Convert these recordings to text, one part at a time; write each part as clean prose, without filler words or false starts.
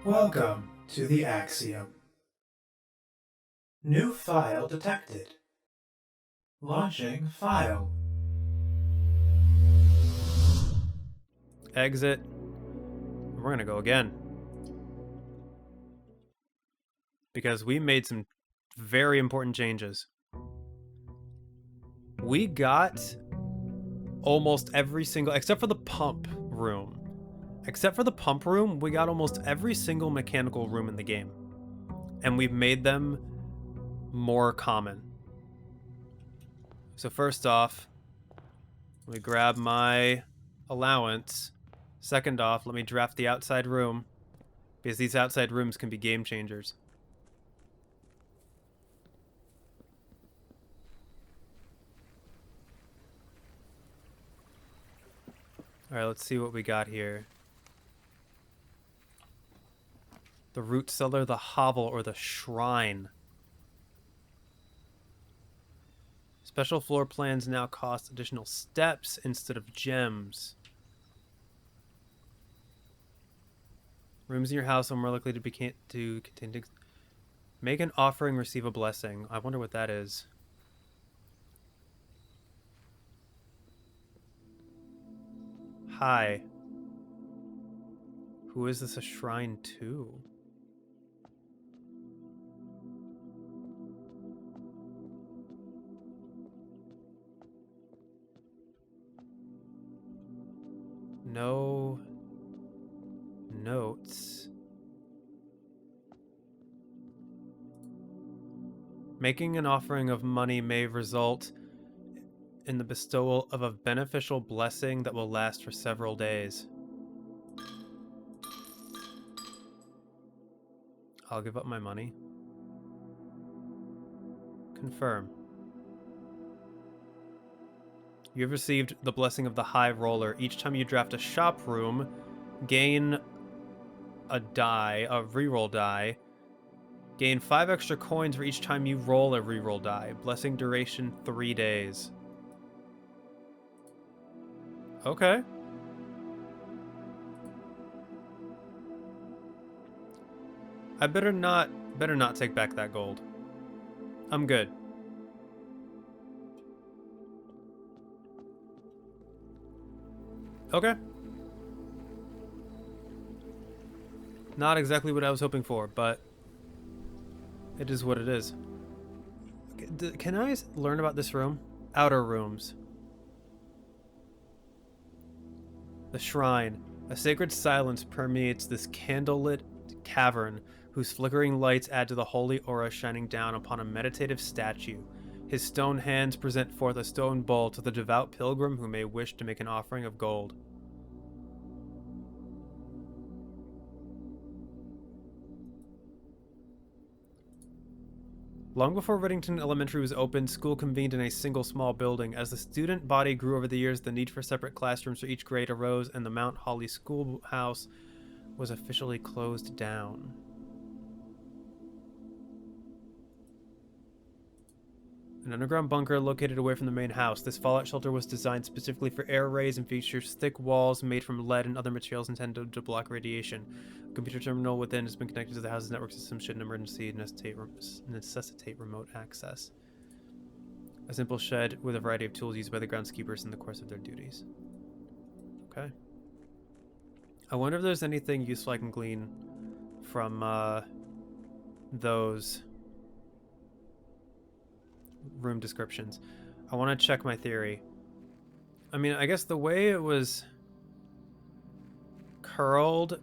Welcome to the Axiom. New file detected. Launching file. Exit. We're gonna go again. Because we made some very important changes. We got almost every single, except for the pump room. Except for the pump room, we got almost every single mechanical room in the game. And we've made them more common. So first off, let me grab my allowance. Second off, let me draft the outside room, because these outside rooms can be game changers. Alright, let's see what we got here. The root cellar, the hovel, or the shrine. Special floor plans now cost additional steps instead of gems. Rooms in your house are more likely to contain. Make an offering, receive a blessing. I wonder what that is. Hi. Who is this a shrine to? No notes. Making an offering of money may result in the bestowal of a beneficial blessing that will last for several days. I'll give up my money. Confirm. You have received the blessing of the High Roller. Each time you draft a shop room, gain a reroll die. Gain 5 extra coins for each time you roll a reroll die. Blessing duration 3 days. Okay. I better not take back that gold. I'm good. Okay. Not exactly what I was hoping for, but it is what it is. Can I learn about this room? Outer rooms. The shrine. A sacred silence permeates this candlelit cavern, whose flickering lights add to the holy aura shining down upon a meditative statue. His stone hands present forth a stone bowl to the devout pilgrim who may wish to make an offering of gold. Long before Reddington Elementary was opened, school convened in a single small building. As the student body grew over the years, the need for separate classrooms for each grade arose, and the Mount Holly Schoolhouse was officially closed down. An underground bunker located away from the main house. This fallout shelter was designed specifically for air raids and features thick walls made from lead and other materials intended to block radiation. A computer terminal within has been connected to the house's network system should an emergency necessitate remote access. A simple shed with a variety of tools used by the groundskeepers in the course of their duties. Okay. I wonder if there's anything useful I can glean from those room descriptions. I want to check my theory. I mean, I guess the way it was curled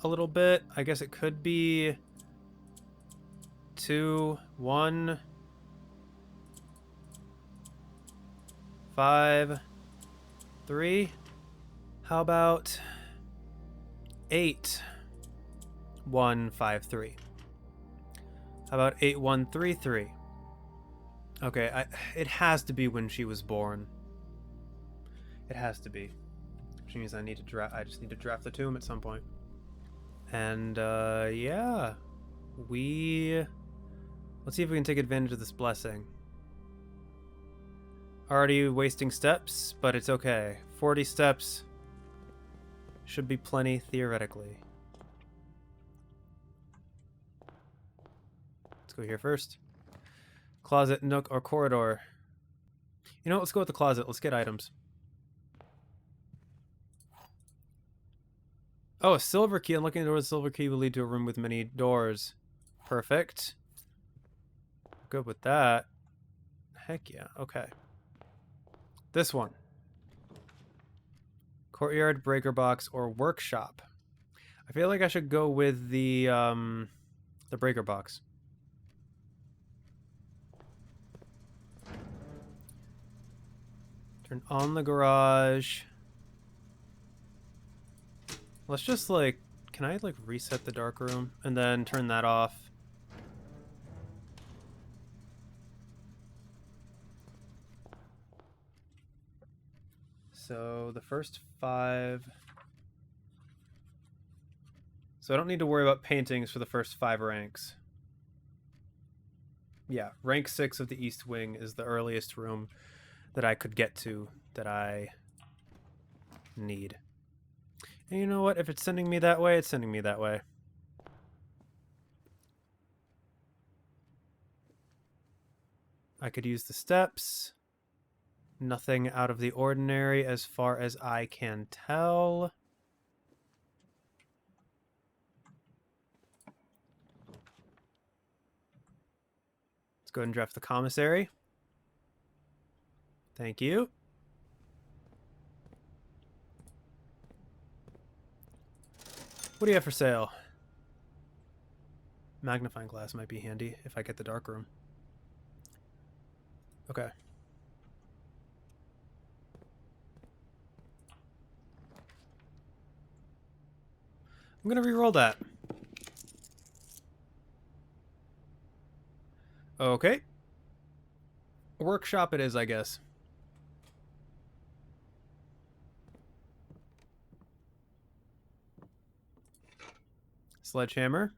a little bit, I guess it could be 2, 1, 5, 3. How about 8, 1, 5, 3? How about 8, 1, 3, 3? Okay, it has to be when she was born. It has to be. Which means I just need to draft the tomb at some point. And yeah. Let's see if we can take advantage of this blessing. Already wasting steps, but it's okay. 40 steps should be plenty theoretically. go here first. Closet, nook, or corridor. You know what? Let's go with the closet. Let's get items. Oh, a silver key. Unlocking the door with a silver key will lead to a room with many doors. Perfect. Good with that. Heck yeah. Okay. This one. Courtyard, breaker box, or workshop. I feel like I should go with the breaker box. Turn on the garage. Let's just like, can I like reset the dark room and then turn that off? So the first 5. So I don't need to worry about paintings for the first 5 ranks. Yeah, rank 6 of the East Wing is the earliest room that I could get to that I need. And you know what? If it's sending me that way, it's sending me that way. I could use the steps. Nothing out of the ordinary as far as I can tell. Let's go ahead and draft the commissary. Thank you. What do you have for sale? Magnifying glass might be handy if I get the dark room. Okay. I'm gonna re-roll that. Okay. Workshop it is, I guess. Sledgehammer.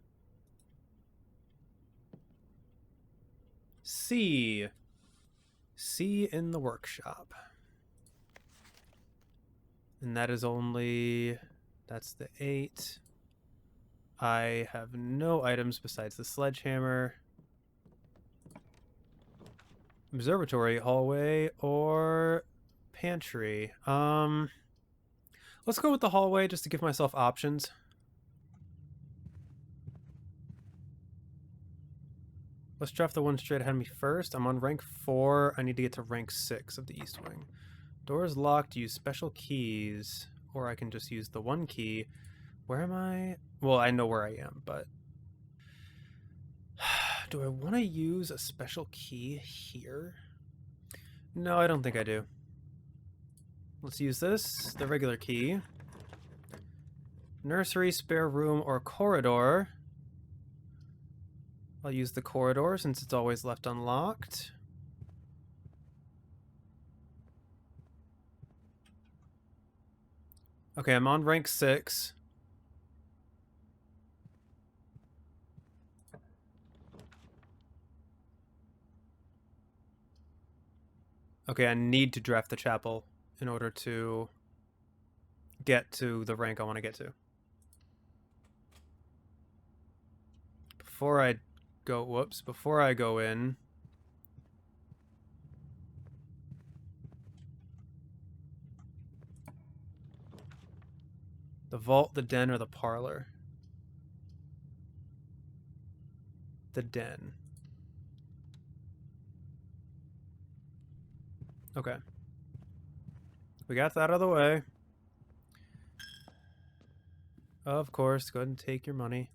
C. C in the workshop. And that is only... That's the 8. I have no items besides the sledgehammer. Observatory, hallway, or pantry. Let's go with the hallway just to give myself options. Let's draft the one straight ahead of me first. I'm on rank 4. I need to get to rank 6 of the East Wing. Doors locked, use special keys. Or I can just use the one key. Where am I? Well, I know where I am, but... Do I want to use a special key here? No, I don't think I do. Let's use this, the regular key. Nursery, spare room, or corridor. I'll use the corridor since it's always left unlocked. Okay, I'm on rank 6. Okay, I need to draft the chapel in order to get to the rank I want to get to. Before I go in... The vault, the den, or the parlor? The den. Okay. We got that out of the way. Of course, go ahead and take your money.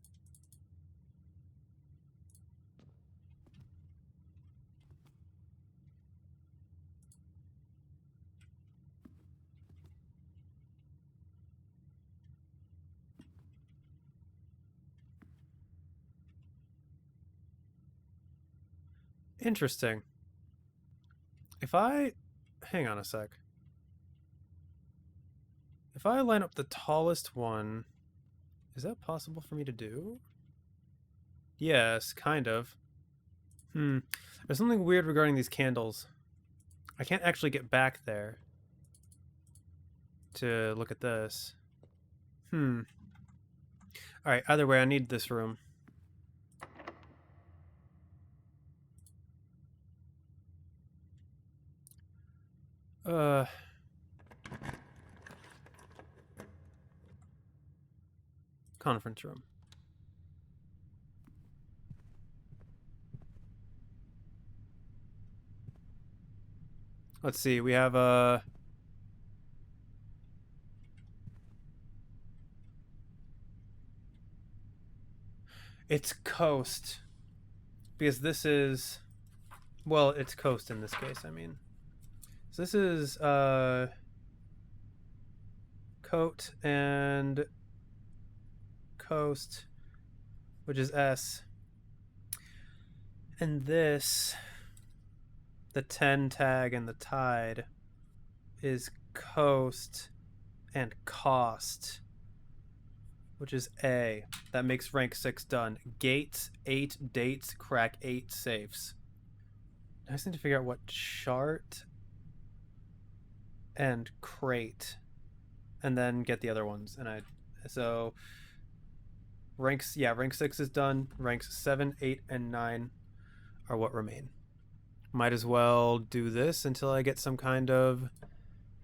Interesting. If I... Hang on a sec. If I line up the tallest one... Is that possible for me to do? Yes, kind of. There's something weird regarding these candles. I can't actually get back there to look at this. Alright, either way, I need this room. Conference room. Let's see. We have it's coast. Because this is, well, it's coast in this case, I mean. So this is coat and coast, which is S. And this, the 10 tag and the tide, is coast and cost, which is A. That makes rank 6 done. Gates, 8 dates, crack 8 safes. I just need to figure out what chart and crate, and then get the other ones. So rank 6 is done. Ranks 7, 8, and 9 are what remain. Might as well do this until I get some kind of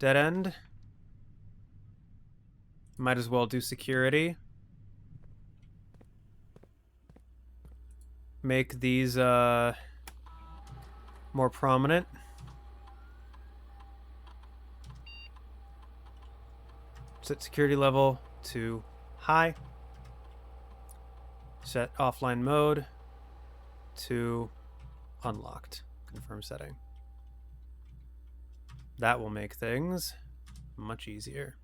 dead end. Might as well do security. Make these more prominent. Set security level to high. Set offline mode to unlocked. Confirm setting. That will make things much easier.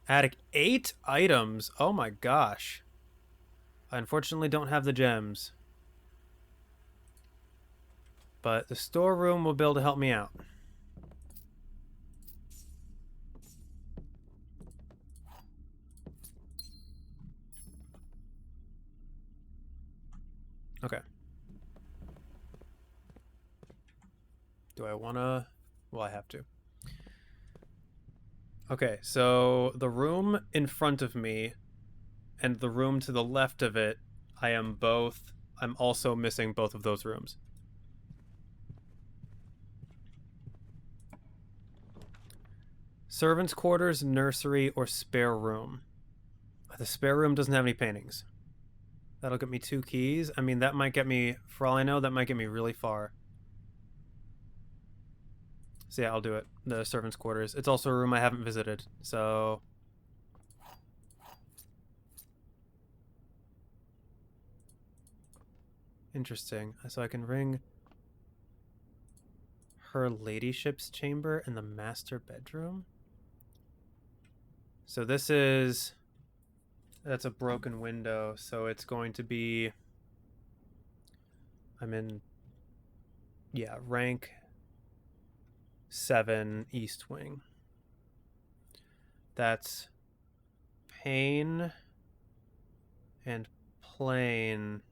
Attic 8 items. Oh my gosh. I unfortunately don't have the gems. But the storeroom will be able to help me out. Okay. Do I want to? Well, I have to. Okay, so the room in front of me and the room to the left of it, I'm also missing both of those rooms. Servants' quarters, nursery, or spare room. The spare room doesn't have any paintings. That'll get me 2 keys. I mean, that might get me, for all I know, that might get me really far. So yeah, I'll do it. The servants' quarters. It's also a room I haven't visited, so... Interesting. So I can ring her ladyship's chamber and the master bedroom? So this is... That's a broken window, so it's going to be... I'm in... Yeah, rank 7 East Wing. That's Pain and Plane,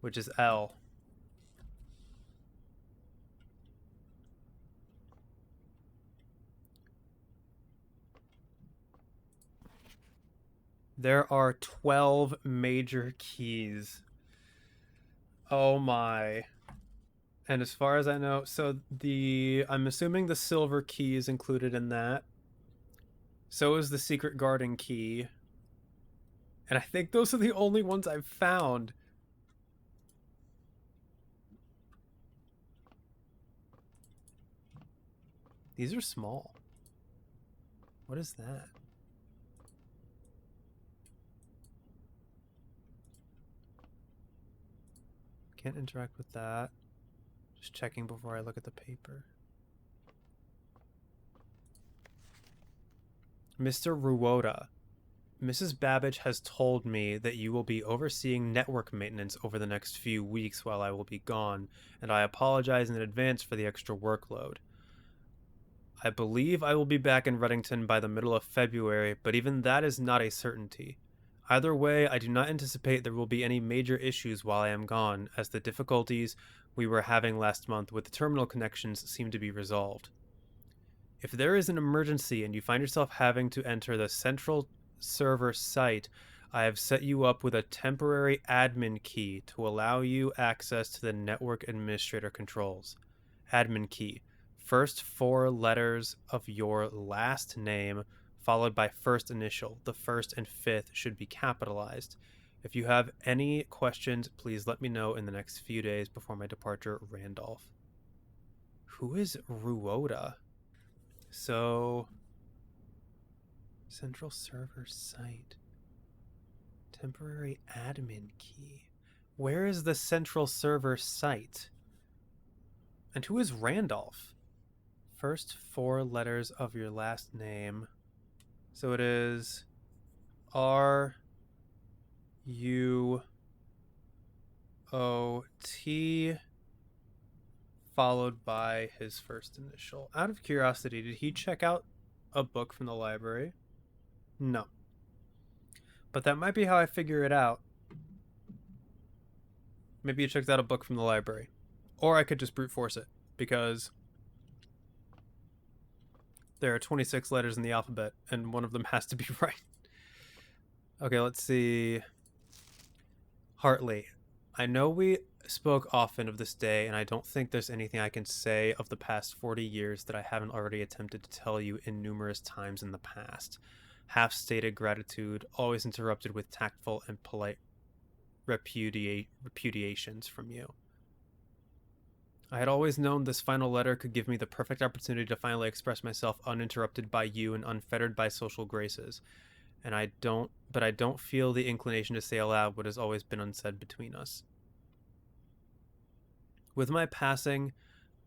which is L. There are 12 major keys. Oh my. And as far as I know, so I'm assuming the silver key is included in that. So is the secret garden key. And I think those are the only ones I've found. These are small. What is that? Can't interact with that. Just checking before I look at the paper. Mr. Ruoda, Mrs. Babbage has told me that you will be overseeing network maintenance over the next few weeks while I will be gone, and I apologize in advance for the extra workload. I believe I will be back in Reddington by the middle of February, but even that is not a certainty. Either way, I do not anticipate there will be any major issues while I am gone, as the difficulties we were having last month with the terminal connections seem to be resolved. If there is an emergency and you find yourself having to enter the central server site, I have set you up with a temporary admin key to allow you access to the network administrator controls. Admin key. First four letters of your last name, followed by first initial. The first and fifth should be capitalized. If you have any questions, please let me know in the next few days before my departure, Randolph. Who is Ruoda? So, central server site. Temporary admin key. Where is the central server site? And who is Randolph? First four letters of your last name. So it is R U O T followed by his first initial. Out of curiosity, did he check out a book from the library? No. But that might be how I figure it out. Maybe he checked out a book from the library. Or I could just brute force it, because there are 26 letters in the alphabet, and one of them has to be right. Okay, let's see. Hartley. I know we spoke often of this day, and I don't think there's anything I can say of the past 40 years that I haven't already attempted to tell you in numerous times in the past. Half-stated gratitude, always interrupted with tactful and polite repudiations from you. I had always known this final letter could give me the perfect opportunity to finally express myself uninterrupted by you and unfettered by social graces. And I don't feel the inclination to say aloud what has always been unsaid between us. With my passing,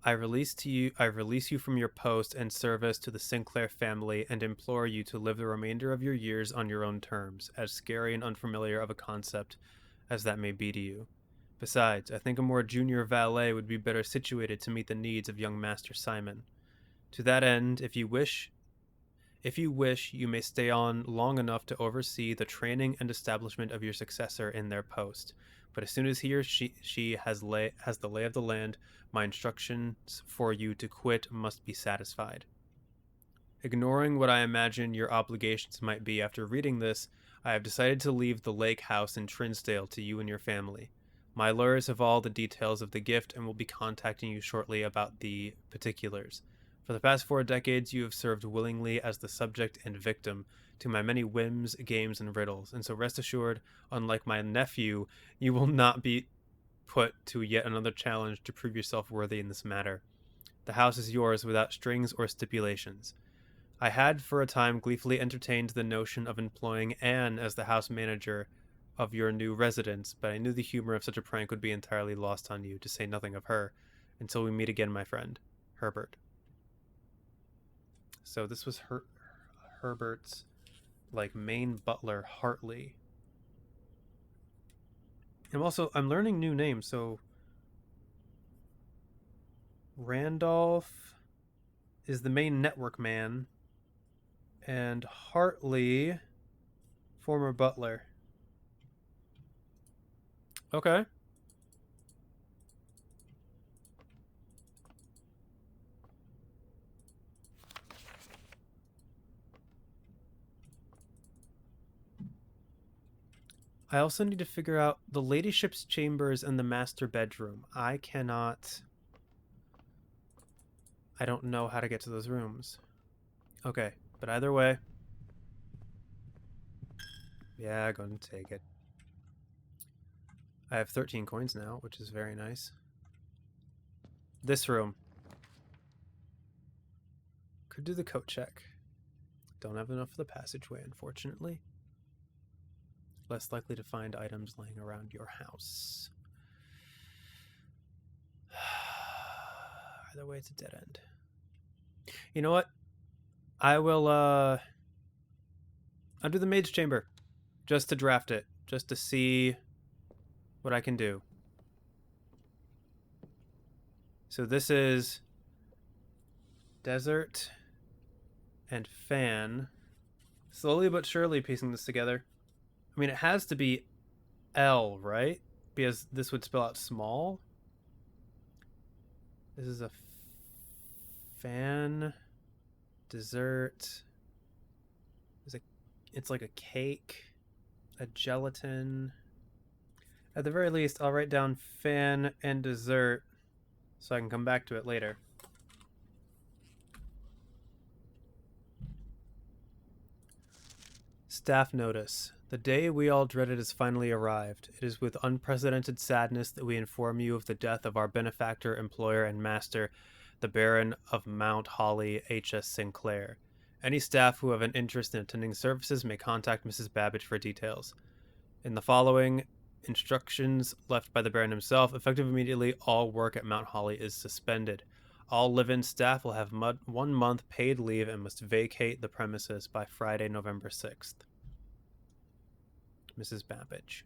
I release you from your post and service to the Sinclair family and implore you to live the remainder of your years on your own terms, as scary and unfamiliar of a concept as that may be to you. Besides, I think a more junior valet would be better situated to meet the needs of young Master Simon. To that end, if you wish, you may stay on long enough to oversee the training and establishment of your successor in their post. But as soon as he or she has the lay of the land, my instructions for you to quit must be satisfied. Ignoring what I imagine your obligations might be after reading this, I have decided to leave the lake house in Trinsdale to you and your family. My lawyers have all the details of the gift and will be contacting you shortly about the particulars. For the past 4 decades, you have served willingly as the subject and victim to my many whims, games, and riddles, and so rest assured, unlike my nephew, you will not be put to yet another challenge to prove yourself worthy in this matter. The house is yours without strings or stipulations. I had for a time gleefully entertained the notion of employing Anne as the house manager of your new residence, but I knew the humor of such a prank would be entirely lost on you, to say nothing of her, until we meet again, my friend, Herbert. So this was Herbert's, main butler, Hartley. I'm learning new names, so Randolph is the main network man, and Hartley, former butler. Okay. I also need to figure out the Ladyship's chambers and the master bedroom. I don't know how to get to those rooms. Okay, but either way. Yeah, go and take it. I have 13 coins now, which is very nice. This room. Could do the coat check. Don't have enough for the passageway, unfortunately. Less likely to find items laying around your house. Either way, it's a dead end. You know what? I will, I'll do the maid's chamber. Just to draft it. Just to see what I can do. So this is desert and fan. Slowly but surely piecing this together. I mean, it has to be L, right? Because this would spell out small. This is a fan. Dessert. It's like a cake. A gelatin. At the very least, I'll write down fan and dessert so I can come back to it later. Staff notice. The day we all dreaded has finally arrived. It is with unprecedented sadness that we inform you of the death of our benefactor, employer, and master, the Baron of Mount Holly, H.S. Sinclair. Any staff who have an interest in attending services may contact Mrs. Babbage for details. In the following instructions left by the Baron himself, effective immediately, all work at Mount Holly is suspended. All live-in staff will have 1 month paid leave and must vacate the premises by Friday, November 6th. Mrs. Babbage.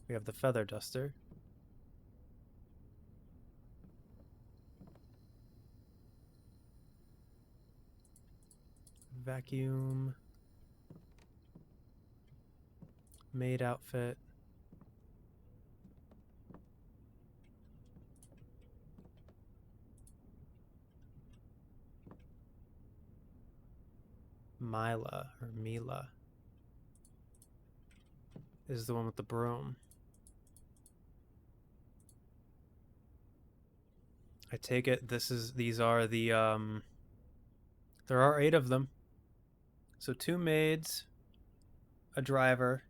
We have the feather duster. Vacuum. Maid outfit. Mila is the one with the broom. I take it these are the there are 8 of them. So 2 maids, a driver.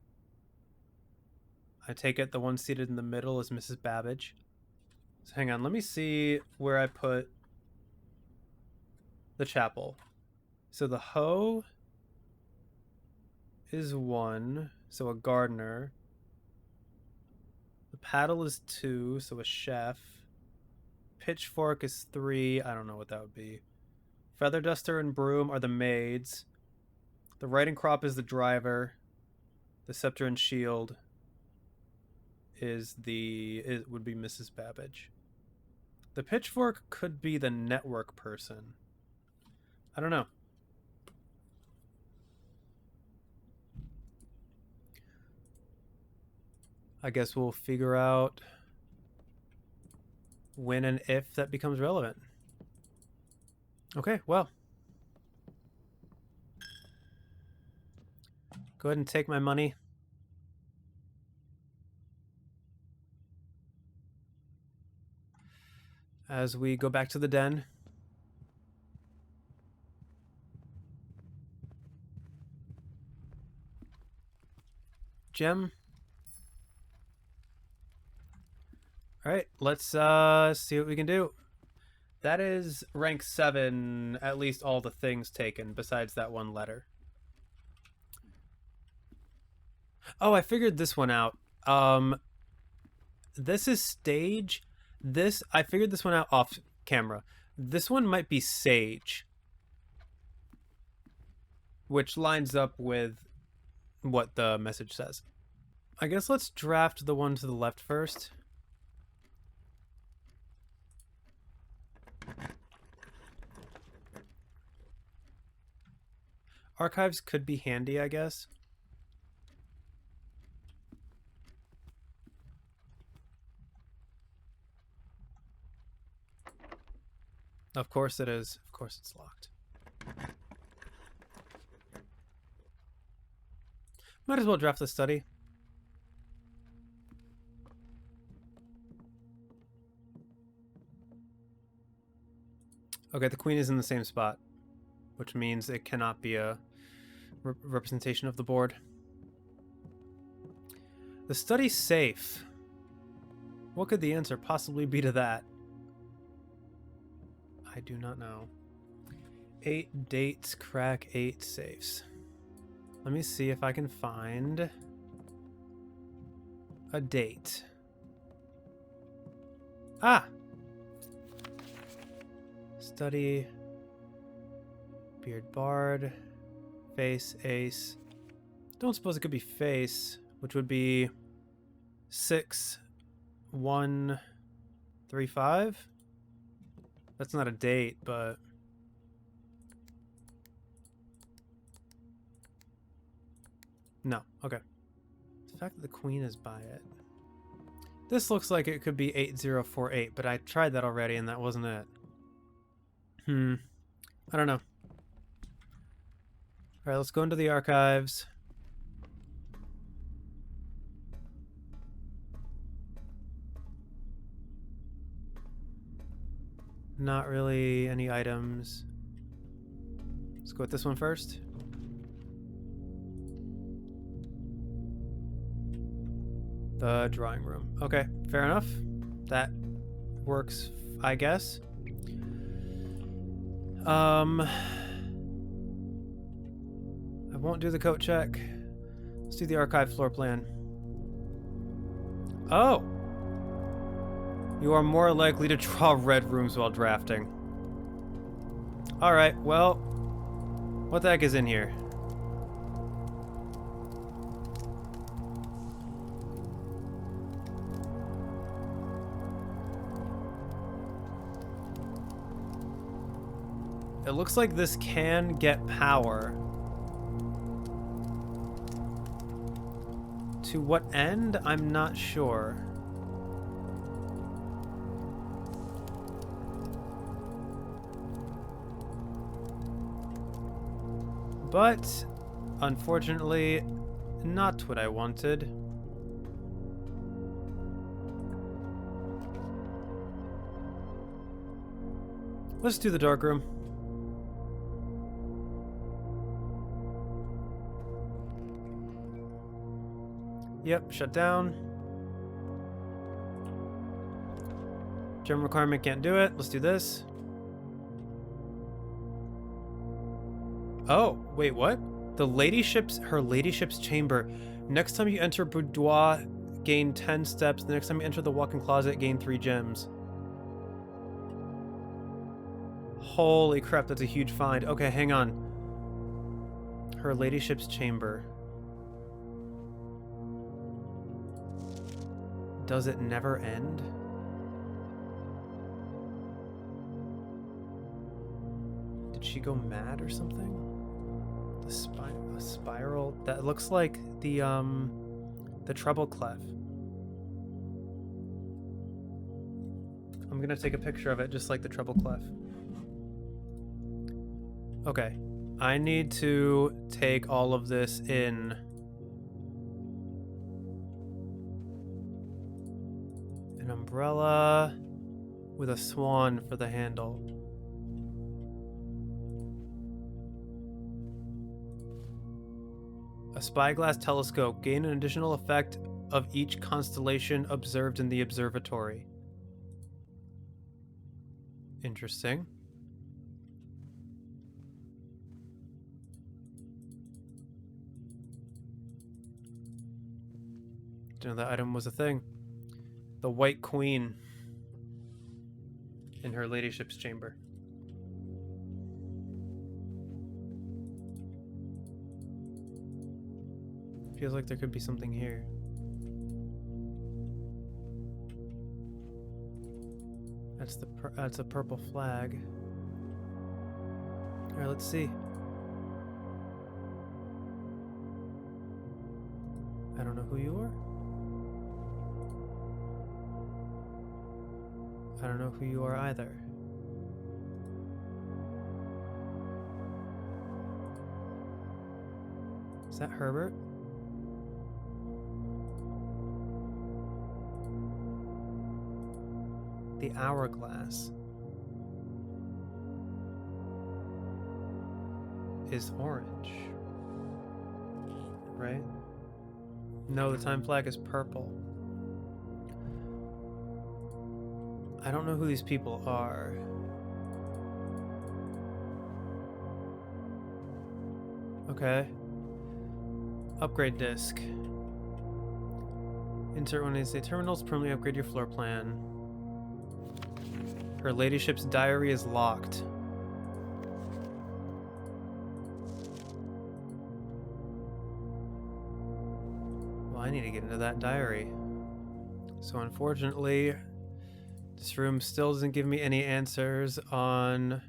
I take it the one seated in the middle is Mrs. Babbage. So hang on, let me see where I put the chapel. So the hoe is 1, so a gardener. The paddle is 2, so a chef. Pitchfork is 3, I don't know what that would be. Feather duster and broom are the maids. The riding crop is the driver. The scepter and shield would be Mrs. Babbage. The pitchfork could be the network person. I don't know. I guess we'll figure out when and if that becomes relevant. Okay, well. Go ahead and take my money. As we go back to the den. Gem. Alright, let's see what we can do. That is rank 7, at least all the things taken, besides that one letter. Oh, I figured this one out. This is stage. I figured this one out off camera. This one might be sage. Which lines up with what the message says. I guess let's draft the one to the left first. Archives could be handy, I guess. Of course it is. Of course it's locked. Might as well draft the study. Okay, the queen is in the same spot, which means it cannot be a representation of the board. The study's safe. What could the answer possibly be to that? I do not know. 8 dates, crack 8 safes. Let me see if I can find a date. Ah! Study. Beard bard. Face ace. Don't suppose it could be face, which would be 6, 1, 3, 5. That's not a date, but no. Okay. The fact that the queen is by it. This looks like it could be 8048, but I tried that already and that wasn't it. I don't know. Alright, let's go into the archives. Not really any items. Let's go with this one first. The drawing room. Okay, fair enough. That works, I guess. I won't do the coat check. Let's do the archive floor plan. Oh! You are more likely to draw red rooms while drafting. Alright, well, what the heck is in here? It looks like this can get power. To what end? I'm not sure. But, unfortunately, not what I wanted. Let's do the dark room. Yep, shut down. Gem requirement can't do it. Let's do this. Oh, wait, what? Her ladyship's chamber. Next time you enter boudoir, gain 10 steps. The next time you enter the walk-in closet, gain 3 gems. Holy crap, that's a huge find. Okay, hang on. Her ladyship's chamber. Does it never end? Did she go mad or something? The spiral that looks like the treble clef. I'm gonna take a picture of it just like the treble clef. Okay, I need to take all of this in. An umbrella with a swan for the handle. A spyglass telescope. Gain an additional effect of each constellation observed in the observatory. Interesting. Didn't know that item was a thing. The White Queen in her ladyship's chamber. Feels like there could be something here. That's a purple flag. All right, let's see. I don't know who you are. I don't know who you are either. Is that Herbert? The hourglass is orange, right? No, the time flag is purple. I don't know who these people are. Okay. Upgrade disc. Insert one of these terminals, permanently upgrade your floor plan. Her ladyship's diary is locked. Well, I need to get into that diary. So unfortunately, this room still doesn't give me any answers on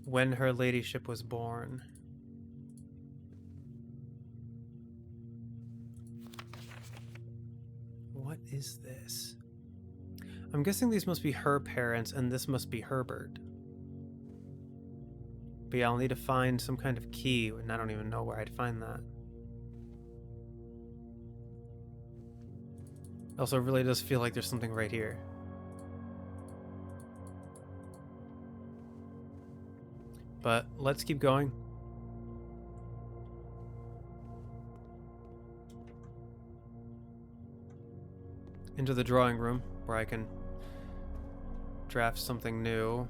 when her ladyship was born. What is this? I'm guessing these must be her parents and this must be Herbert. But yeah, I'll need to find some kind of key, and I don't even know where I'd find that. Also, it really does feel like there's something right here. But let's keep going. Into the drawing room, where I can draft something new.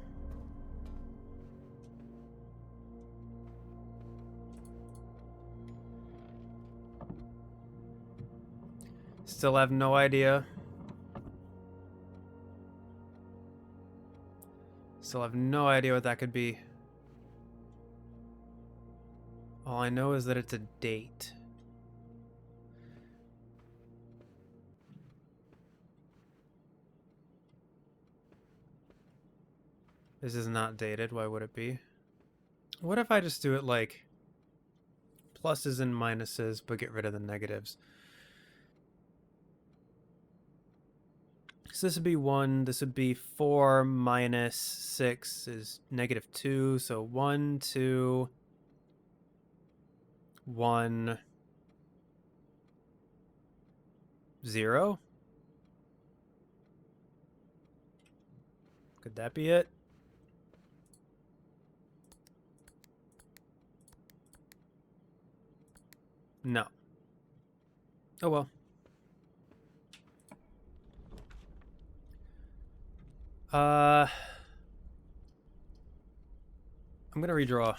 Still have no idea. Still have no idea what that could be. All I know is that it's a date. This is not dated. Why would it be? What if I just do it like pluses and minuses, but get rid of the negatives? So this would be 1. This would be 4 minus 6 is -2. So 1, 2, 1, 0. Could that be it? No. Oh well. I'm gonna redraw.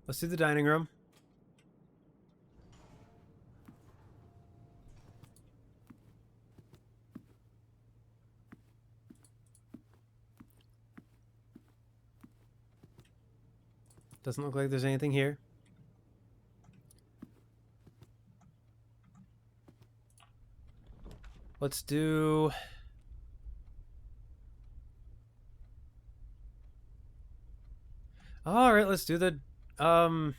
Let's do the dining room. Doesn't look like there's anything here. Let's do... Alright, let's do the... How long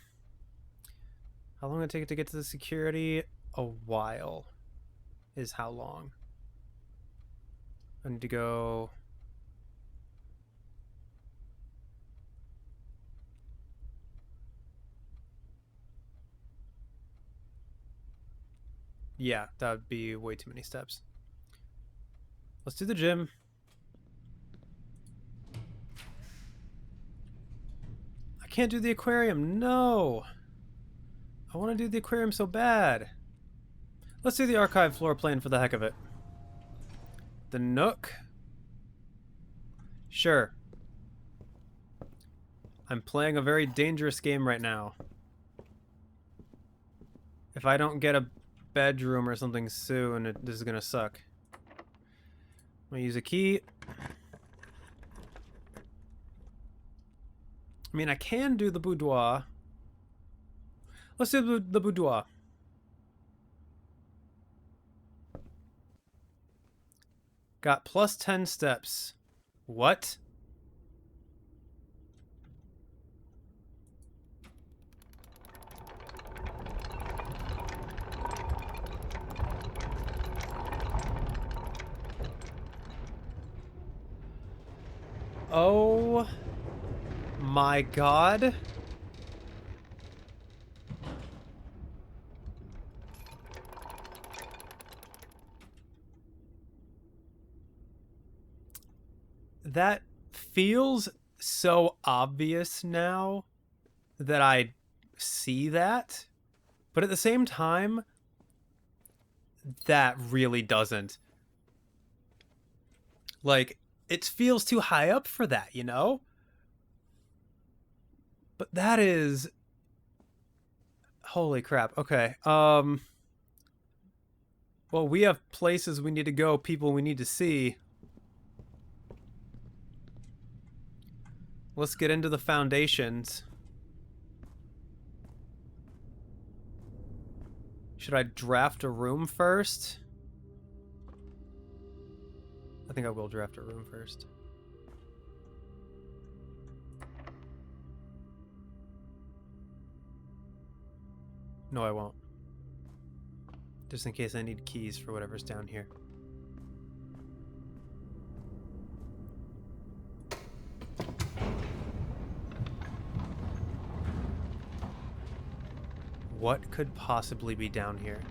will it take to get to the security? A while is how long. I need to go... Yeah, that would be way too many steps. Let's do the gym. I can't do the aquarium. No! I want to do the aquarium so bad. Let's do the archive floor plan for the heck of it. The Nook? Sure. I'm playing a very dangerous game right now. If I don't get a bedroom or something soon, this is gonna suck. I'm gonna use a key. I mean, I can do the boudoir. Let's do the boudoir. Got plus 10 steps. What? Oh my god. That feels so obvious now that I see that, but at the same time, that really doesn't. Like, it feels too high up for that, you know? But that is... Holy crap. Okay. Well, we have places we need to go, people we need to see. Let's get into the foundations. Should I draft a room first? I think I will draft a room first. No, I won't. Just in case I need keys for whatever's down here. What could possibly be down here?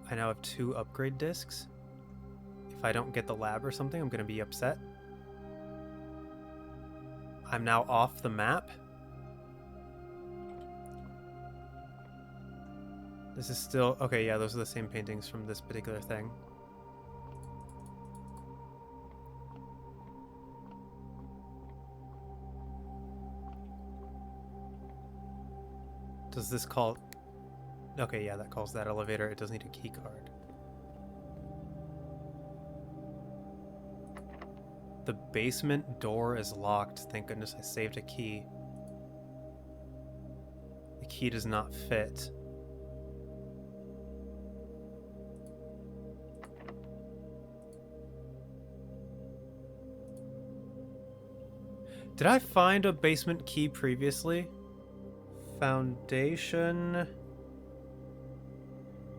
I now have 2 upgrade discs. If I don't get the lab or something, I'm going to be upset. I'm now off the map. This is still... Okay, yeah, those are the same paintings from this particular thing. Does this call... Okay, yeah, that calls that elevator. It does need a key card. The basement door is locked. Thank goodness I saved a key. The key does not fit. Did I find a basement key previously? Foundation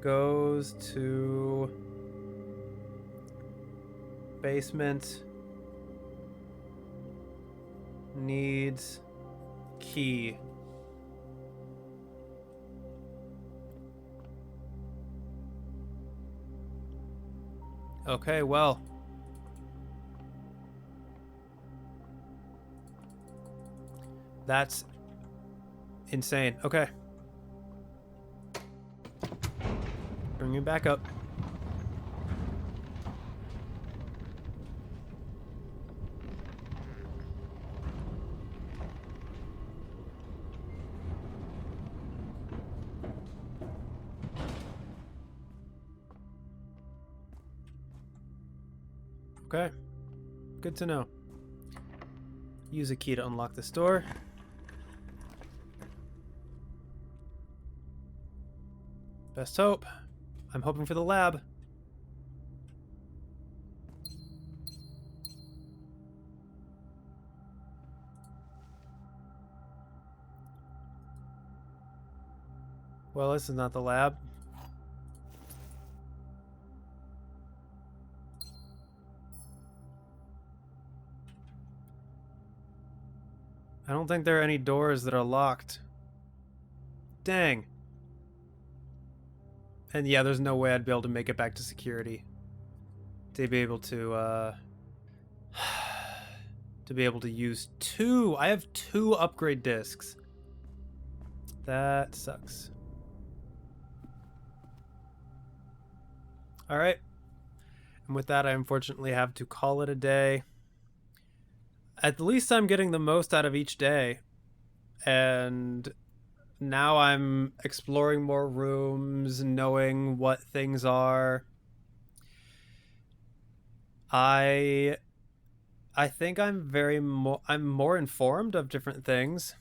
goes to basement, needs key. Okay, well. That's insane. Okay. Bring me back up. Okay. Good to know. Use a key to unlock this door. Best hope. I'm hoping for the lab. Well, this is not the lab. I don't think there are any doors that are locked. Dang. And yeah, there's no way I'd be able to make it back to security. To be able to, to be able to use 2. I have 2 upgrade discs. That sucks. Alright. And with that, I unfortunately have to call it a day. At least I'm getting the most out of each day. And now I'm exploring more rooms, knowing what things are. I think I'm more informed of different things.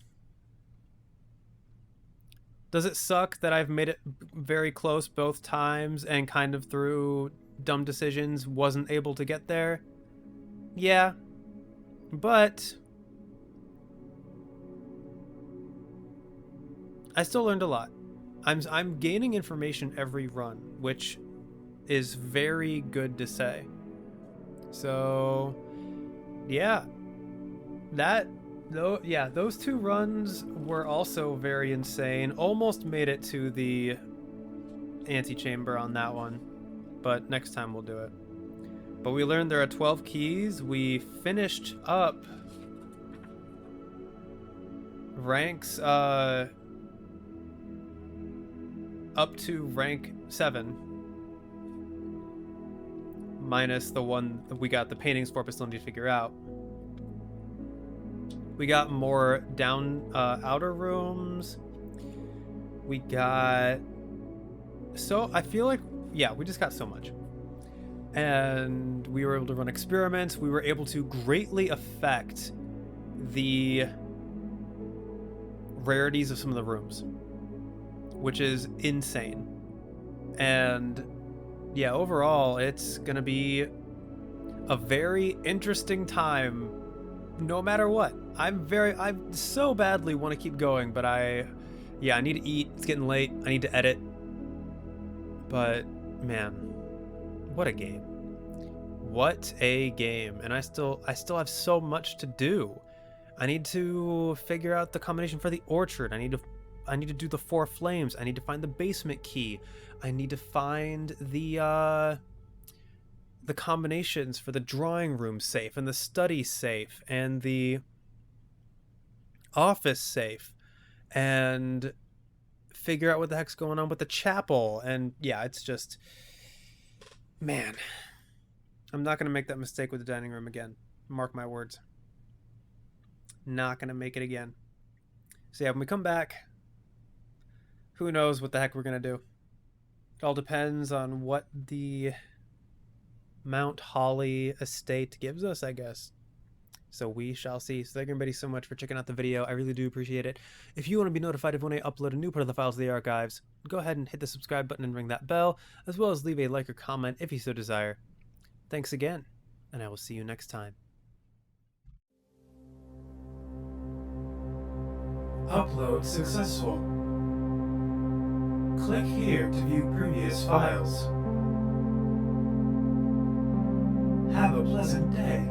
Does it suck that I've made it very close both times and kind of through dumb decisions wasn't able to get there? Yeah. But I still learned a lot. I'm gaining information every run, which is very good to say. So, yeah. Those 2 runs were also very insane. Almost made it to the antechamber on that one, but next time we'll do it. But we learned there are 12 keys. We finished up ranks up to rank 7. Minus the one that we got the paintings for, but still need to figure out. We got more down outer rooms. We got... So, I feel like... Yeah, we just got so much. And we were able to run experiments. We were able to greatly affect the rarities of some of the rooms, which is insane. And yeah, overall, it's gonna be a very interesting time, no matter what. I so badly want to keep going, but Yeah, I need to eat. It's getting late. I need to edit. But, man, what a game. What a game. And I still have so much to do. I need to figure out the combination for the orchard. I need to do the 4 flames. I need to find the basement key. I need to find the combinations for the drawing room safe and the study safe and the office safe, and figure out what the heck's going on with the chapel. And yeah, it's just, man, I'm not going to make that mistake with the dining room again. Mark my words. Not going to make it again. So yeah, when we come back, who knows what the heck we're going to do. It all depends on what the Mount Holly estate gives us, I guess. So we shall see. So thank everybody so much for checking out the video. I really do appreciate it. If you want to be notified of when I upload a new part of the Files of the Archives, go ahead and hit the subscribe button and ring that bell, as well as leave a like or comment if you so desire. Thanks again, and I will see you next time. Upload successful. Click here to view previous files. Have a pleasant day.